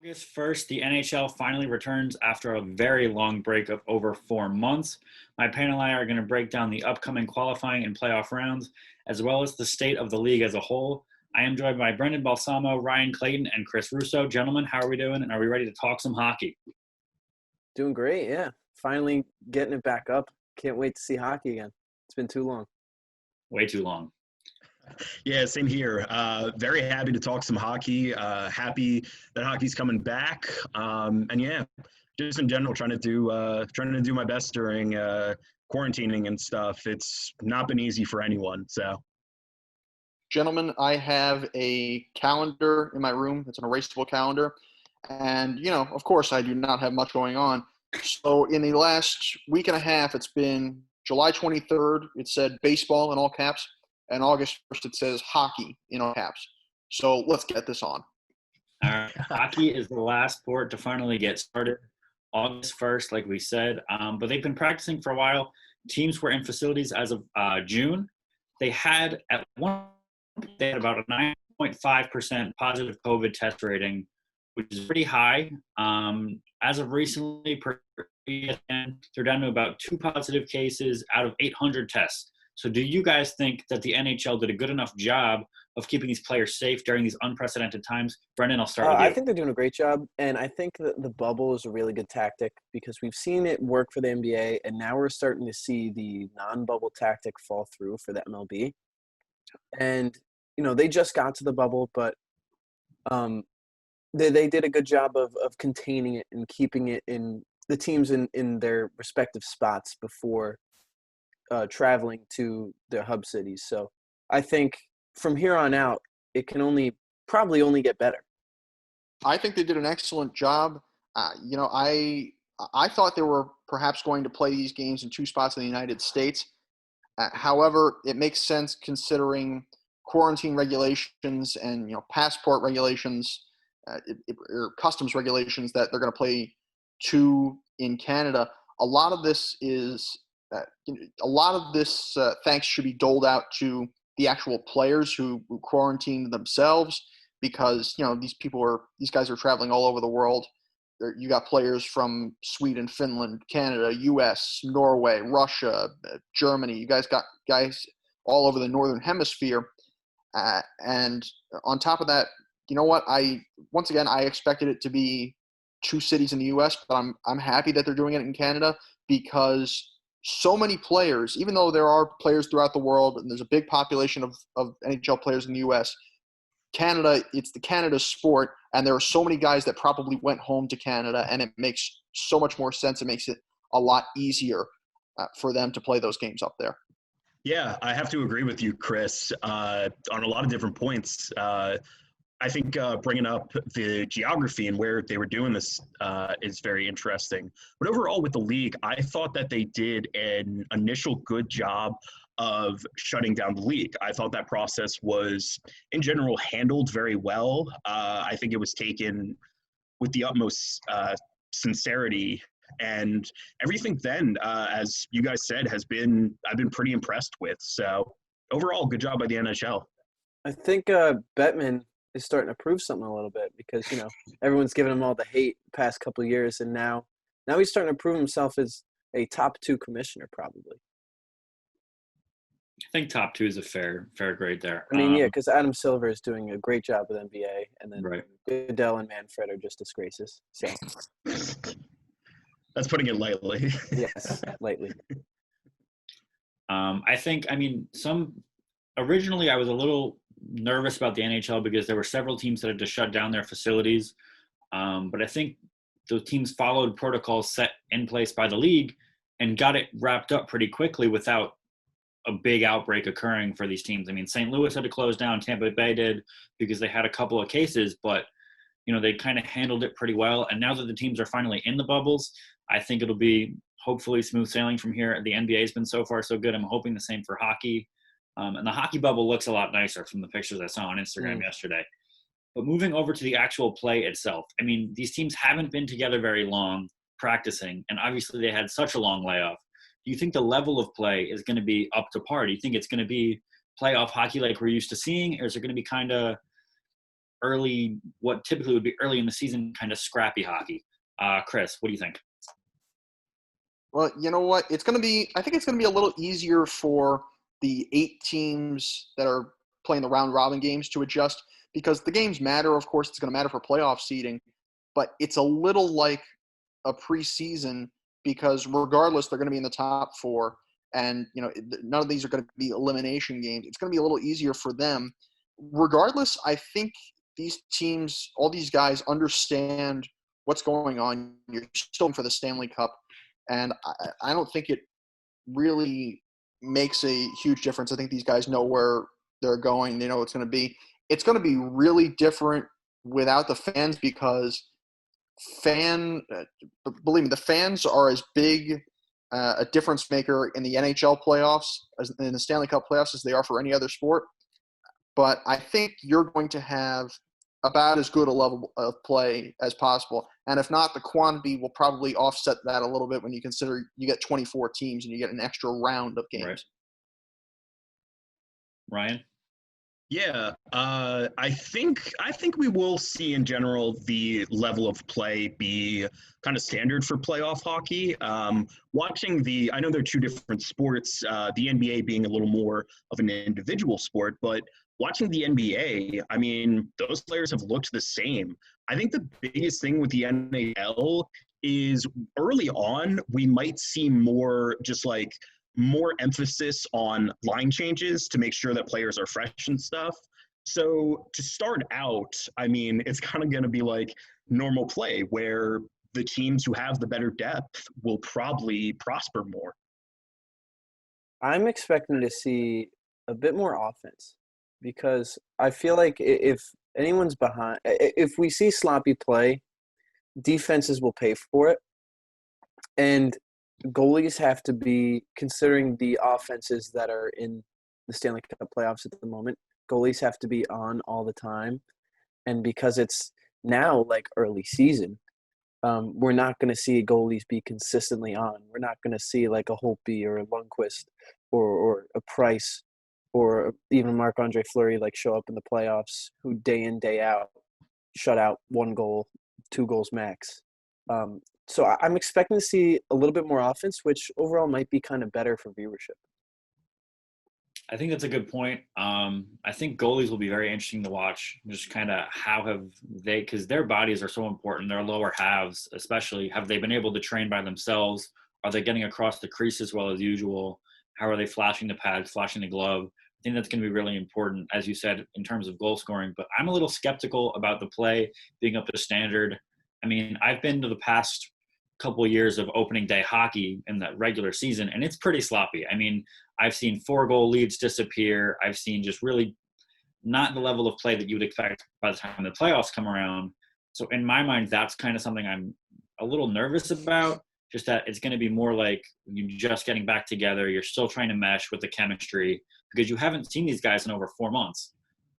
August 1st, the NHL finally returns after a very long break of over 4 months. My panel and I are going to break down the upcoming qualifying and playoff rounds, as well as the state of the league as a whole. I am joined by Brendan Balsamo, Ryan Clayton, and Chris Russo. Gentlemen, how are we doing? And are we ready to talk some hockey? Doing great, yeah. Finally getting it back up. Can't wait to see hockey again. It's been too long. Way too long. Yeah, same here. Very happy to talk some hockey. Happy that hockey's coming back. And yeah, just in general, trying to do my best during quarantining and stuff. It's not been easy for anyone. So, Gentlemen, I have a calendar in my room. It's an erasable calendar. And, of course, I do not have much going on. So in the last week and a half, it's been July 23rd. It said baseball in all caps. And August 1st, it says hockey in all caps. So let's get this on. All right. Hockey is the last sport to finally get started August 1st, like we said. But they've been practicing for a while. Teams were in facilities as of June. They had about a 9.5% positive COVID test rating, which is pretty high. As of recently, per ESPN, they're down to about 2 positive cases out of 800 tests. So do you guys think that the NHL did a good enough job of keeping these players safe during these unprecedented times? Brendan, I'll start with you. I think they're doing a great job, and I think that the bubble is a really good tactic because we've seen it work for the NBA, and now we're starting to see the non-bubble tactic fall through for the MLB. And, they just got to the bubble, but they did a good job of containing it and keeping it in the teams in their respective spots before traveling to their hub cities. So I think from here on out, it can probably only get better. I think they did an excellent job. I thought they were perhaps going to play these games in 2 spots in the United States. However, it makes sense considering quarantine regulations and passport regulations or customs regulations that they're going to play 2 in Canada. A lot of this thanks should be doled out to the actual players who quarantined themselves because these guys are traveling all over the world. You got players from Sweden, Finland, Canada, U.S., Norway, Russia, Germany. You guys got guys all over the Northern Hemisphere. And on top of that, I expected it to be 2 cities in the U.S., but I'm happy that they're doing it in Canada because so many players, even though there are players throughout the world and there's a big population of NHL players in the U.S., Canada, it's the Canada sport, and there are so many guys that probably went home to Canada, and it makes so much more sense. It makes it a lot easier for them to play those games up there. yeah, I have to agree with you, Chris, on a lot of different points. I think bringing up the geography and where they were doing this is very interesting. But overall with the league, I thought that they did an initial good job of shutting down the league. I thought that process was, in general, handled very well. I think it was taken with the utmost sincerity. And everything then, as you guys said, I've been pretty impressed with. So overall, good job by the NHL. I think Bettman is starting to prove something a little bit because everyone's giving him all the hate the past couple of years, and now he's starting to prove himself as a top 2 commissioner probably. I think top 2 is a fair grade there. I mean, because Adam Silver is doing a great job with NBA, and then right. Goodell and Manfred are just disgraces. So that's putting it lightly. Yes, lightly. Originally I was a little nervous about the NHL because there were several teams that had to shut down their facilities. But I think those teams followed protocols set in place by the league and got it wrapped up pretty quickly without a big outbreak occurring for these teams. I mean, St. Louis had to close down, Tampa Bay did because they had a couple of cases, but they kind of handled it pretty well. And now that the teams are finally in the bubbles, I think it'll be hopefully smooth sailing from here. The NBA has been so far so good. I'm hoping the same for hockey. And the hockey bubble looks a lot nicer from the pictures I saw on Instagram yesterday. But moving over to the actual play itself, I mean, these teams haven't been together very long practicing, and obviously they had such a long layoff. Do you think the level of play is going to be up to par? Do you think it's going to be playoff hockey like we're used to seeing, or is it going to be kind of what typically would be early in the season, kind of scrappy hockey. Chris, what do you think? Well, you know what? I think it's going to be a little easier for the 8 teams that are playing the round robin games to adjust, because the games matter. Of course, it's going to matter for playoff seeding, but it's a little like a preseason, because regardless, they're going to be in the top 4, and none of these are going to be elimination games. It's going to be a little easier for them. Regardless, I think these teams, all these guys, understand what's going on. You're still for the Stanley Cup, and I don't think it really makes a huge difference. I think these guys know where they're going. They know it's going to be. It's going to be really different without the fans, because believe me, the fans are as big a difference maker in the NHL playoffs, as in the Stanley Cup playoffs, as they are for any other sport. But I think you're going to have about as good a level of play as possible. And if not, the quantity will probably offset that a little bit when you consider you get 24 teams and you get an extra round of games. Right. Ryan? Yeah, I think we will see in general the level of play be kind of standard for playoff hockey. I know they're 2 different sports, the NBA being a little more of an individual sport, but watching the NBA, I mean, those players have looked the same. I think the biggest thing with the NHL is early on, we might see more emphasis on line changes to make sure that players are fresh and stuff. So to start out, I mean, it's kind of going to be like normal play, where the teams who have the better depth will probably prosper more. I'm expecting to see a bit more offense, because I feel like if anyone's behind, if we see sloppy play, defenses will pay for it. And goalies have to be, considering the offenses that are in the Stanley Cup playoffs at the moment, goalies have to be on all the time. And because it's now like early season, we're not going to see goalies be consistently on. We're not going to see like a Holtby or a Lundqvist or a Price or even Marc-Andre Fleury like show up in the playoffs, who day in, day out shut out 1 goal, 2 goals max. So I'm expecting to see a little bit more offense, which overall might be kind of better for viewership. I think that's a good point. I think goalies will be very interesting to watch. Just kind of how have they, because their bodies are so important, their lower halves especially, have they been able to train by themselves? Are they getting across the crease as well as usual? How are they flashing the pads, flashing the glove? I think that's going to be really important, as you said, in terms of goal scoring. But I'm a little skeptical about the play being up to standard. I mean, I've been to the past couple of years of opening day hockey in the regular season, and it's pretty sloppy. I mean, I've seen 4-goal leads disappear. I've seen just really not the level of play that you would expect by the time the playoffs come around. So in my mind, that's kind of something I'm a little nervous about, just that it's going to be more like you just getting back together. You're still trying to mesh with the chemistry, because you haven't seen these guys in over 4 months.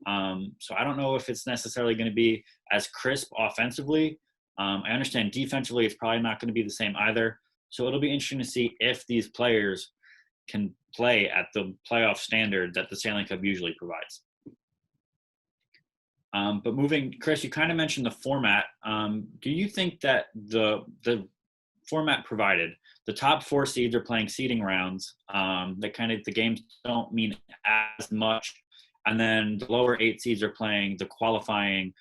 So I don't know if it's necessarily going to be as crisp offensively. I understand defensively it's probably not going to be the same either. So it'll be interesting to see if these players can play at the playoff standard that the Stanley Cup usually provides. But moving, Chris, you kind of mentioned the format. Do you think that the format provided, the top 4 seeds are playing seeding rounds, that kind of the games don't mean as much, and then the lower 8 seeds are playing the qualifying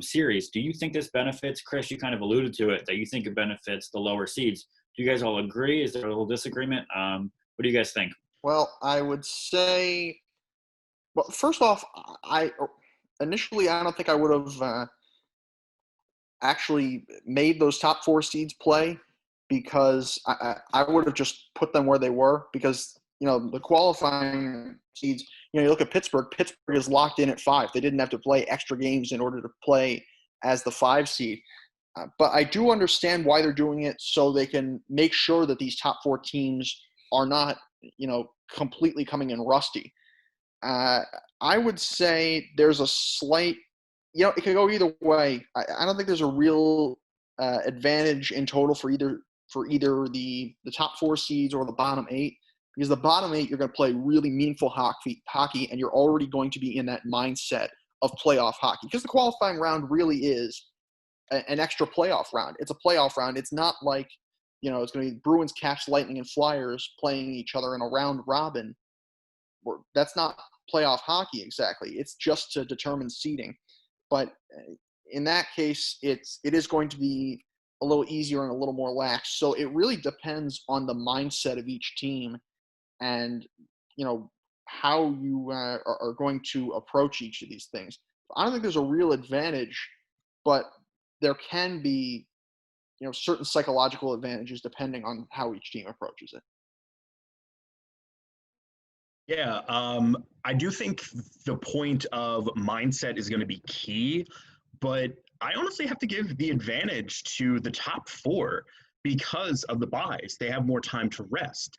series? Do you think this benefits, Chris, you kind of alluded to it, that you think it benefits the lower seeds? Do you guys all agree? Is there a little disagreement? What do you guys think? Well, I would say, well, first off, initially I don't think I would have actually made those top 4 seeds play, because I would have just put them where they were, because the qualifying seeds, you look at Pittsburgh. Pittsburgh is locked in at 5. They didn't have to play extra games in order to play as the 5 seed. But I do understand why they're doing it, so they can make sure that these top 4 teams are not, completely coming in rusty. I would say there's a slight, it could go either way. I don't think there's a real advantage in total for either the top 4 seeds or the bottom 8. Because the bottom 8, you're going to play really meaningful hockey, and you're already going to be in that mindset of playoff hockey, because the qualifying round really is an extra playoff round. It's a playoff round. It's not like, it's going to be Bruins, Caps, Lightning, and Flyers playing each other in a round robin. That's not playoff hockey exactly. It's just to determine seeding. But in that case, it is going to be a little easier and a little more lax. So it really depends on the mindset of each team and, how you are going to approach each of these things. I don't think there's a real advantage, but there can be, certain psychological advantages depending on how each team approaches it. Yeah, I do think the point of mindset is going to be key, but I honestly have to give the advantage to the top four because of the buys. They have more time to rest.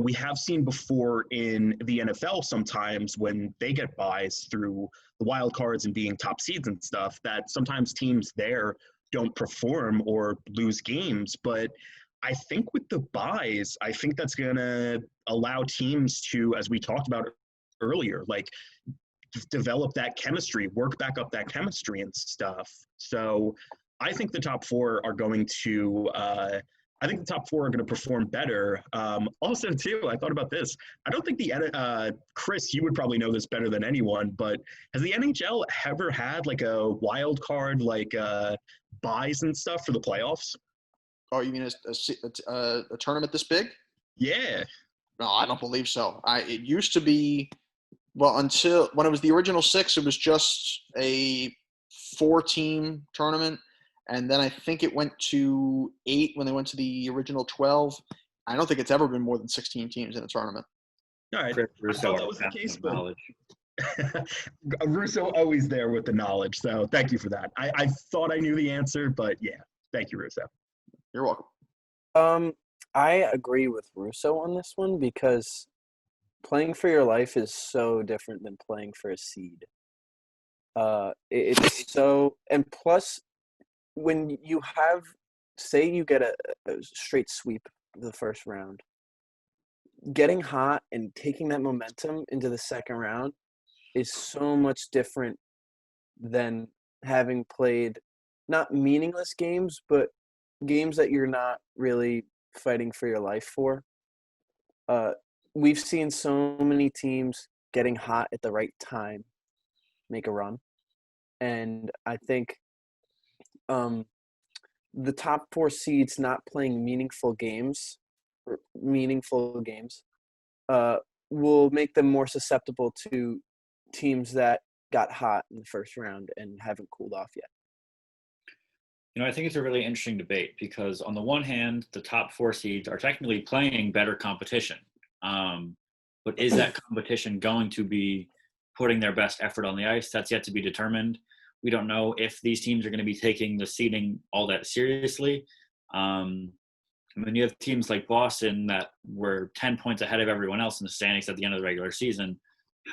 We have seen before in the NFL sometimes when they get buys through the wild cards and being top seeds and stuff, that sometimes teams there don't perform or lose games. But I think with the buys, I think that's going to allow teams to, as we talked about earlier, like develop that chemistry, work back up that chemistry and stuff. So I think the top four are going to perform better. Also, too, I thought about this. I don't think Chris, you would probably know this better than anyone, but has the NHL ever had like a wild card, like buys and stuff for the playoffs? Oh, you mean a tournament this big? Yeah. No, I don't believe so. It used to be, well, until when it was the original 6, it was just a 4-team tournament. And then I think it went to 8 when they went to the original 12. I don't think it's ever been more than 16 teams in a tournament. All right. Russo, I thought that was the case, but Russo always there with the knowledge. So thank you for that. I thought I knew the answer, but yeah, thank you, Russo. You're welcome. I agree with Russo on this one because playing for your life is so different than playing for a seed. It's so, and plus, when you have, say you get a straight sweep the first round, getting hot and taking that momentum into the second round is so much different than having played not meaningless games, but games that you're not really fighting for your life for. We've seen so many teams getting hot at the right time make a run. And I think the top 4 seeds not playing meaningful games will make them more susceptible to teams that got hot in the first round and haven't cooled off yet. I think it's a really interesting debate because on the one hand, the top 4 seeds are technically playing better competition. But is that competition going to be putting their best effort on the ice? That's yet to be determined. We don't know if these teams are going to be taking the seeding all that seriously. You have teams like Boston that were 10 points ahead of everyone else in the standings at the end of the regular season.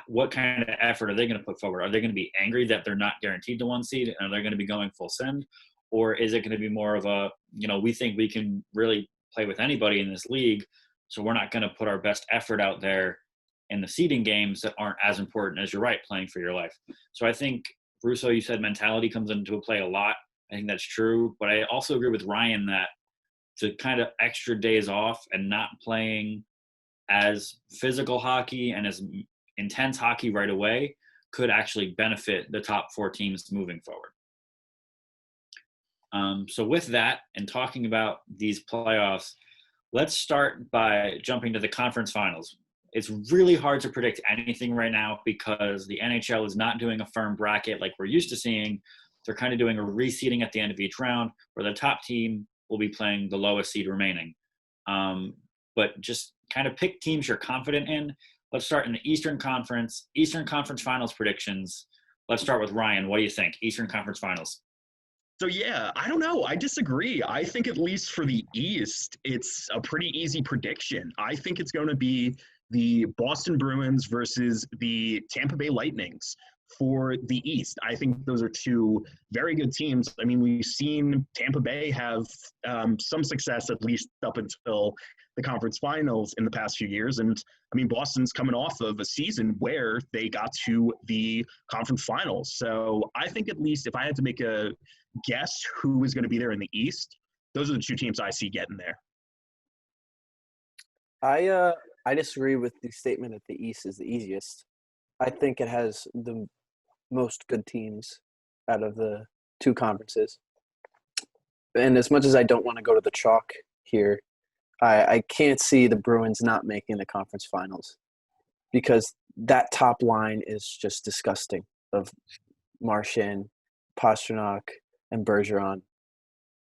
What kind of effort are they going to put forward? Are they going to be angry that they're not guaranteed the 1 seed and are they going to be going full send? Or is it going to be more of a, we think we can really play with anybody in this league, so we're not going to put our best effort out there in the seeding games that aren't as important as, you're right, playing for your life. So I think, Russo, you said mentality comes into play a lot. I think that's true. But I also agree with Ryan that the kind of extra days off and not playing as physical hockey and as intense hockey right away could actually benefit the top 4 teams moving forward. So with that, and talking about these playoffs, let's start by jumping to the conference finals. It's really hard to predict anything right now because the NHL is not doing a firm bracket like we're used to seeing. They're kind of doing a reseeding at the end of each round where the top team will be playing the lowest seed remaining. But just kind of pick teams you're confident in. Let's start in the Eastern Conference Finals predictions. Let's start with Ryan. What do you think? Eastern Conference Finals. So, yeah, I don't know. I disagree. I think at least for the East, it's a pretty easy prediction. I think it's going to be the Boston Bruins versus the Tampa Bay Lightnings. for the East. I think those are two very good teams. I mean, we've seen Tampa Bay have some success, at least up until the conference finals in the past few years. And I mean, Boston's coming off of a season where they got to the conference finals. So I think, at least if I had to make a guess who is going to be there in the East, those are the two teams I see getting there. I disagree with the statement that the East is the easiest. I think it has the most good teams out of the two conferences. And as much as I don't want to go to the chalk here, I can't see the Bruins not making the conference finals, because that top line is just disgusting of Marchand, Pastrnak, and Bergeron.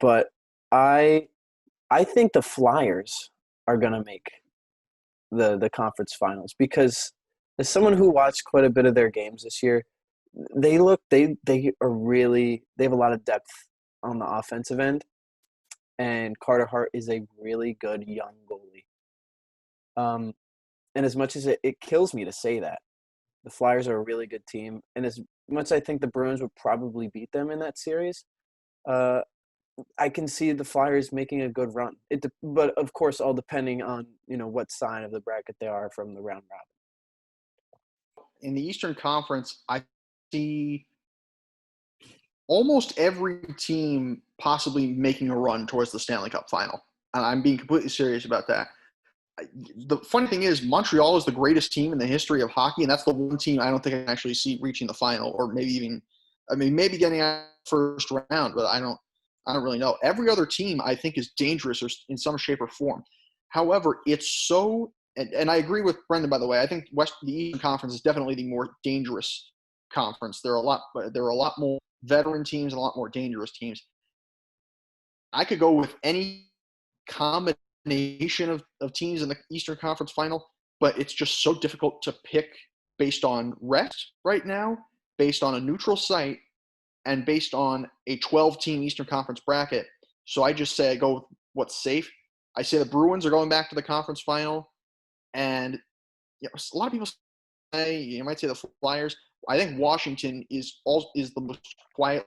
But I think the Flyers are going to make the conference finals, because as someone who watched quite a bit of their games this year, they have a lot of depth on the offensive end, and Carter Hart is a really good young goalie. And as much as it kills me to say that, the Flyers are a really good team, and as much as I think the Bruins would probably beat them in that series, I can see the Flyers making a good run. But of course, all depending on what side of the bracket they are from the round robin. In the Eastern Conference, I see almost every team possibly making a run towards the Stanley Cup final. And I'm being completely serious about that. The funny thing is, Montreal is the greatest team in the history of hockey, and that's the one team I don't think I can actually see reaching the final, or maybe getting out first round, but I don't really know. Every other team I think is dangerous or in some shape or form. However, it's so and I agree with Brendan, by the way. I think the Eastern Conference is definitely the more dangerous conference. There are a lot more veteran teams and a lot more dangerous teams. I could go with any combination of teams in the Eastern Conference final, but it's just so difficult to pick based on rest right now, based on a neutral site, and based on a 12-team Eastern Conference bracket. So I just say I go with what's safe. I say the Bruins are going back to the conference final. And a lot of people say, you might say the Flyers. I think Washington is the most quietly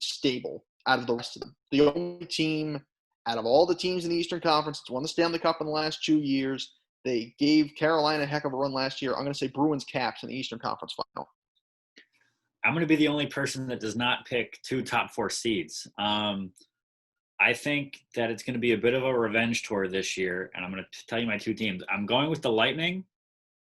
stable out of the rest of them. The only team out of all the teams in the Eastern Conference that's won the Stanley Cup in the last 2 years. They gave Carolina a heck of a run last year. I'm going to say Bruins Caps in the Eastern Conference final. I'm going to be the only person that does not pick two top four seeds. I think that it's going to be a bit of a revenge tour this year, and I'm going to tell you my two teams. I'm going with the Lightning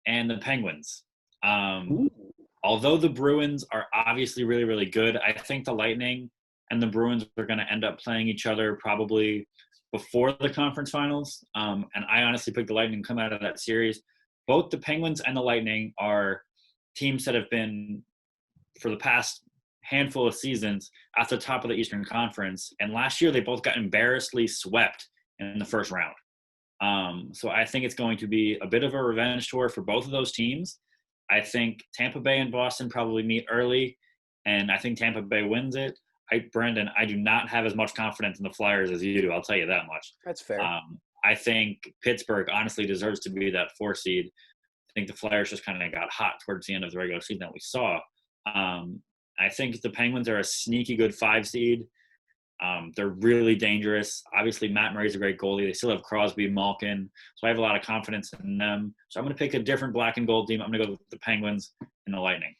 and the Penguins. Although the Bruins are obviously really, really good, I think the Lightning and the Bruins are going to end up playing each other probably before the conference finals. And I honestly picked the Lightning to come out of that series. Both the Penguins and the Lightning are teams that have been, for the past handful of seasons, at the top of the Eastern Conference. And last year, they both got embarrassingly swept in the first round. So I think it's going to be a bit of a revenge tour for both of those teams. I think Tampa Bay and Boston probably meet early, and I think Tampa Bay wins it. Brendan, I do not have as much confidence in the Flyers as you do. I'll tell you that much. That's fair. I think Pittsburgh honestly deserves to be that 4 seed. I think the Flyers just kind of got hot towards the end of the regular season that we saw. I think the Penguins are a sneaky good 5 seed. They're really dangerous. Obviously, Matt Murray's a great goalie. They still have Crosby, Malkin. So I have a lot of confidence in them. So I'm going to pick a different black and gold team. I'm going to go with the Penguins and the Lightning.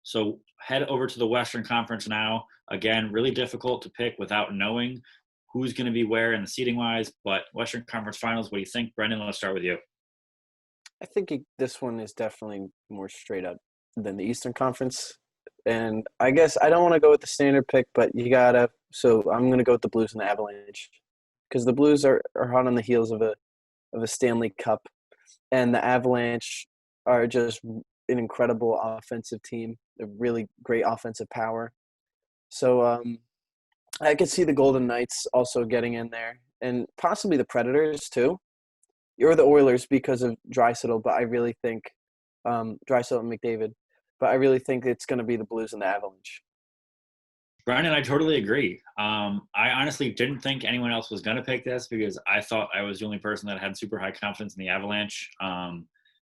So head over to the Western Conference now. Again, really difficult to pick without knowing who's going to be where in the seeding-wise. But Western Conference Finals, what do you think? Brendan, let's start with you. I think this one is definitely more straight up than the Eastern Conference. And I guess I don't want to go with the standard pick, but so I'm going to go with the Blues and the Avalanche, because the Blues are hot on the heels of a Stanley Cup, and the Avalanche are just an incredible offensive team, a really great offensive power. So I could see the Golden Knights also getting in there, and possibly the Predators too. You're the Oilers because of Draisaitl, but I really think Draisaitl and McDavid. But I really think it's going to be the Blues and the Avalanche. Brian, I totally agree. I honestly didn't think anyone else was going to pick this because I thought I was the only person that had super high confidence in the Avalanche.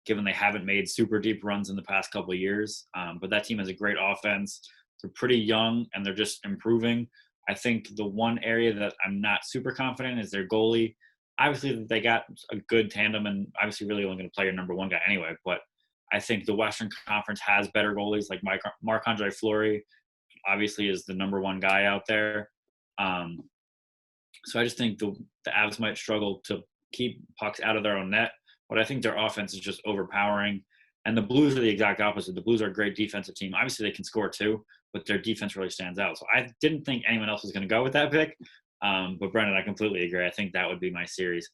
given they haven't made super deep runs in the past couple of years. But that team has a great offense. They're pretty young, and they're just improving. I think the one area that I'm not super confident is their goalie. Obviously, they got a good tandem, and obviously really only going to play your number one guy anyway. But I think the Western Conference has better goalies, like Marc-Andre Fleury obviously is the number one guy out there. So I just think the Avs might struggle to keep pucks out of their own net, but I think their offense is just overpowering. And the Blues are the exact opposite. The Blues are a great defensive team. Obviously, they can score too, but their defense really stands out. So I didn't think anyone else was going to go with that pick. But Brendan, I completely agree. I think that would be my series.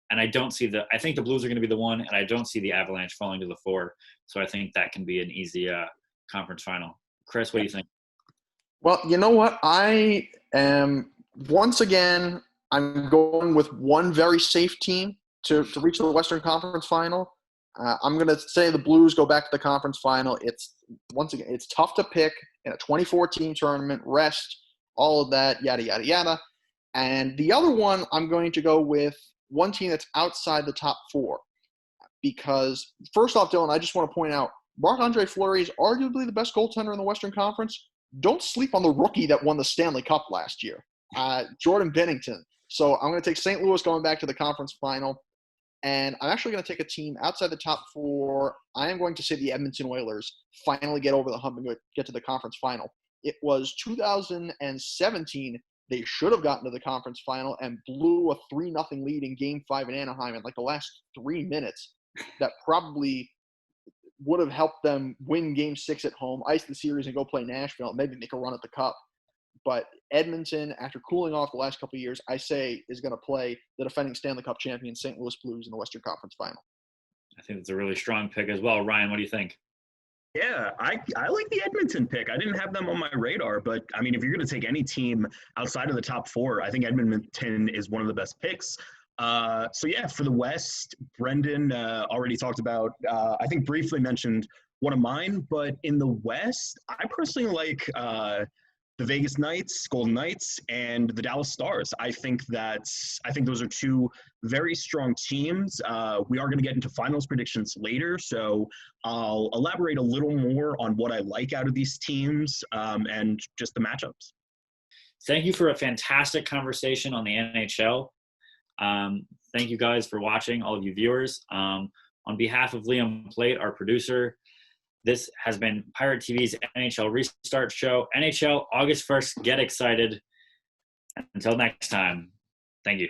And I think the Blues are going to be the one, and I don't see the Avalanche falling to the 4. So I think that can be an easy conference final. Chris, what do you think? Well, you know what? I am, once again, I'm going with one very safe team to reach the Western Conference final. I'm going to say the Blues go back to the conference final. It's tough to pick in a 24-team tournament, rest, all of that, yada, yada, yada. And the other one, I'm going to go with one team that's outside the top 4. Because, first off, Dylan, I just want to point out, Marc-Andre Fleury is arguably the best goaltender in the Western Conference. Don't sleep on the rookie that won the Stanley Cup last year, Jordan Binnington. So I'm going to take St. Louis going back to the conference final. And I'm actually going to take a team outside the top 4. I am going to say the Edmonton Oilers finally get over the hump and get to the conference final. It was 2017. They should have gotten to the conference final and blew a 3-0 lead in Game 5 in Anaheim in like the last 3 minutes. That probably would have helped them win Game 6 at home, ice the series, and go play Nashville, and maybe make a run at the Cup. But Edmonton, after cooling off the last couple of years, I say is going to play the defending Stanley Cup champion St. Louis Blues in the Western Conference final. I think it's a really strong pick as well. Ryan, what do you think? Yeah, I like the Edmonton pick. I didn't have them on my radar, but I mean, if you're going to take any team outside of the top 4, I think Edmonton is one of the best picks. So yeah, for the West, Brendan already talked about, I think briefly mentioned one of mine, but in the West, I personally like the Vegas Knights, Golden Knights, and the Dallas Stars. I think those are 2 very strong teams. We are going to get into finals predictions later, so I'll elaborate a little more on what I like out of these teams and just the matchups. Thank you for a fantastic conversation on the NHL. Thank you guys for watching, all of you viewers. On behalf of Liam Plate, our producer, this has been Pirate TV's NHL Restart Show. NHL, August 1st. Get excited. Until next time, thank you.